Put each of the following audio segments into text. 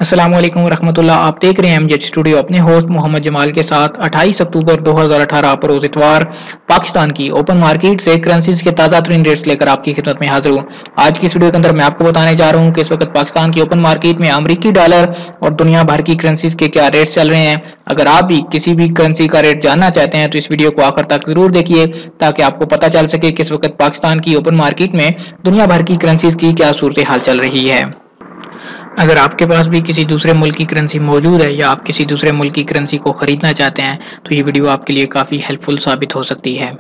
अस्सलामुअलैकुम वरहमतुल्लाह। आप देख रहे हैं एमजेड स्टूडियो अपने होस्ट मोहम्मद जमाल के साथ। 28 अक्टूबर 2018 पर रोज इतवार पाकिस्तान की ओपन मार्केट से करेंसीज के ताज़ा तरीन रेट्स लेकर आपकी खिदमत में हाजिर हूँ। आज की इस वीडियो के अंदर मैं आपको बताने जा रहा हूँ कि इस वक्त पाकिस्तान की ओपन मार्केट में अमरीकी डॉलर और दुनिया भर की करेंसीज के क्या रेट्स चल रहे हैं। अगर आप भी किसी भी करेंसी का रेट जानना चाहते हैं तो इस वीडियो को आखिर तक जरूर देखिए ताकि आपको पता चल सके कि इस वक्त पाकिस्तान की ओपन मार्केट में दुनिया भर की करेंसीज की क्या सूरत हाल चल रही है। अगर आपके पास भी किसी दूसरे मुल्क की करेंसी मौजूद है या आप किसी दूसरे मुल्क की करेंसी को खरीदना चाहते हैं तो ये वीडियो आपके लिए काफ़ी हेल्पफुल साबित हो सकती है।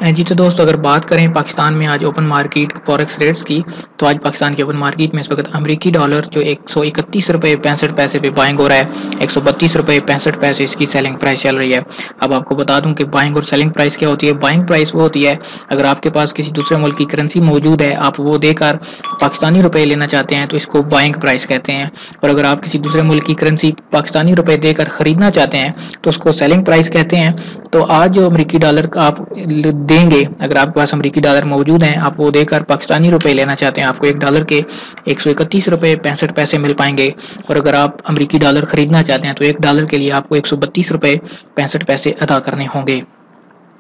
जी तो दोस्तों, अगर बात करें पाकिस्तान में आज ओपन मार्केट फॉरेक्स रेट्स की, तो आज पाकिस्तान की ओपन मार्केट में इस वक्त अमरीकी डॉलर जो 131 रुपये 65 पैसे पे बाइंग हो रहा है, 132 रुपये 65 पैसे इसकी सेलिंग प्राइस चल रही है। अब आपको बता दूं कि बाइंग और सेलिंग प्राइस क्या होती है। बाइंग प्राइस वो होती है अगर आपके पास किसी दूसरे मुल्क की करेंसी मौजूद है, आप वो देकर पाकिस्तानी रुपये लेना चाहते हैं तो इसको बाइंग प्राइस कहते हैं। और अगर आप किसी दूसरे मुल्क की करेंसी पाकिस्तानी रुपये देकर खरीदना चाहते हैं तो उसको सेलिंग प्राइस कहते हैं। तो आज जो अमरीकी डॉलर आप देंगे, अगर आपके पास अमरीकी डॉलर मौजूद हैं, आप वो देकर पाकिस्तानी रुपए लेना चाहते हैं, आपको एक डॉलर के 131 रुपये 65 पैसे मिल पाएंगे। और अगर आप अमरीकी डॉलर खरीदना चाहते हैं तो एक डॉलर के लिए आपको 132 रुपये 65 पैसे अदा करने होंगे।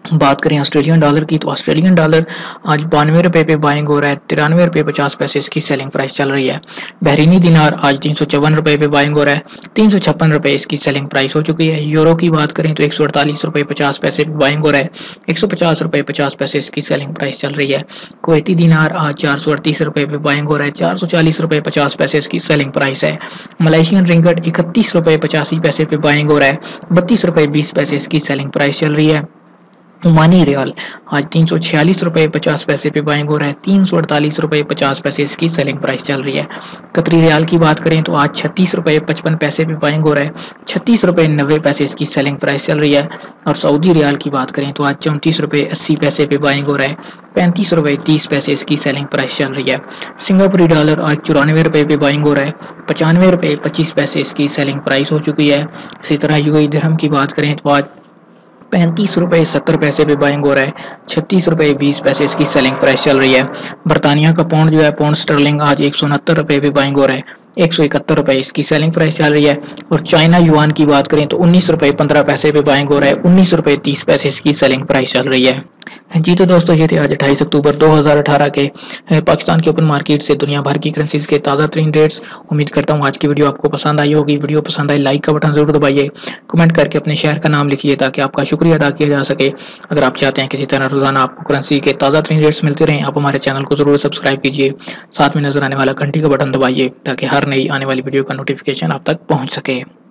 बात करें ऑस्ट्रेलियन डॉलर की, तो ऑस्ट्रेलियन डॉलर आज 92 रुपये पे बाइंग हो रहा है, 93 रुपये 50 पैसे इसकी सेलिंग प्राइस चल रही है। बहरीनी दिनार आज 354 रुपये पे बाइंग हो रहा है, 356 रुपये इसकी सेलिंग प्राइस हो चुकी है। यूरो की बात करें तो 148 रुपये 50 पैसे पे बाइंग हो रहा है, 150 रुपये 50 पैसे इसकी सेलिंग प्राइस चल रही है। कुवैती दिनार आज 438 रुपये पे बाइंग हो रहा है, 440 रुपये 50 पैसे इसकी सेलिंग प्राइस है। मलेशियन रिंगट 31 रुपये 85 पैसे पे बाइंग हो रहा है, 32 रुपये 20 पैसे इसकी सेलिंग प्राइस चल रही है। ओमानी रियाल आज 346 रुपये 50 पैसे पे बाइंग हो रहा है, 348 रुपये 50 पैसे इसकी सेलिंग प्राइस चल रही है। कतरी रियाल की बात करें तो आज 36 रुपये 55 पैसे पे बाइंग हो रहा है, 36 रुपये 90 पैसे इसकी सेलिंग प्राइस चल रही है। और सऊदी रियाल की बात करें तो आज 34 रुपये 80 पैसे पे बाइंग हो रहा है, 35 रुपये 30 पैसे इसकी सेलिंग प्राइस चल रही है। सिंगापुरी डॉलर आज 94 रुपये पे बाइंग हो रहा है, 95 रुपये 25 पैसे इसकी सेलिंग प्राइस हो चुकी है। इसी तरह यूएई दिरहम की बात करें तो आज 35 रुपये 70 पैसे पे बाइंग हो रहा है, 36 रुपये 20 पैसे इसकी सेलिंग प्राइस चल रही है। बरतानिया का पाउंड जो है, पाउंड स्टर्लिंग आज 169 रुपये पे बाइंग हो रहा है, 171 रुपये इसकी सेलिंग प्राइस चल रही है। और चाइना युआन की बात करें तो 19 रुपये 15 पैसे पे बाइंग हो रहा है, 19 रुपये 30 पैसे इसकी सेलिंग प्राइस चल रही है। जी तो दोस्तों, ये थे आज 28 अक्टूबर 2018 के पाकिस्तान की ओपन मार्केट से दुनिया भर की करेंसीज के ताज़ा तरीन रेट्स। उम्मीद करता हूँ आज की वीडियो आपको पसंद आई होगी। वीडियो पसंद आई लाइक का बटन जरूर दबाइए, कमेंट करके अपने शहर का नाम लिखिए ताकि आपका शुक्रिया अदा किया जा सके। अगर आप चाहते हैं किसी तरह रोजाना आपको करेंसी के ताज़ा तरीन रेट्स मिलते रहें, आप हमारे चैनल को जरूर सब्सक्राइब कीजिए, साथ में नजर आने वाला घंटी का बटन दबाइए ताकि हर नई आने वाली वीडियो का नोटिफिकेशन आप तक पहुँच सके।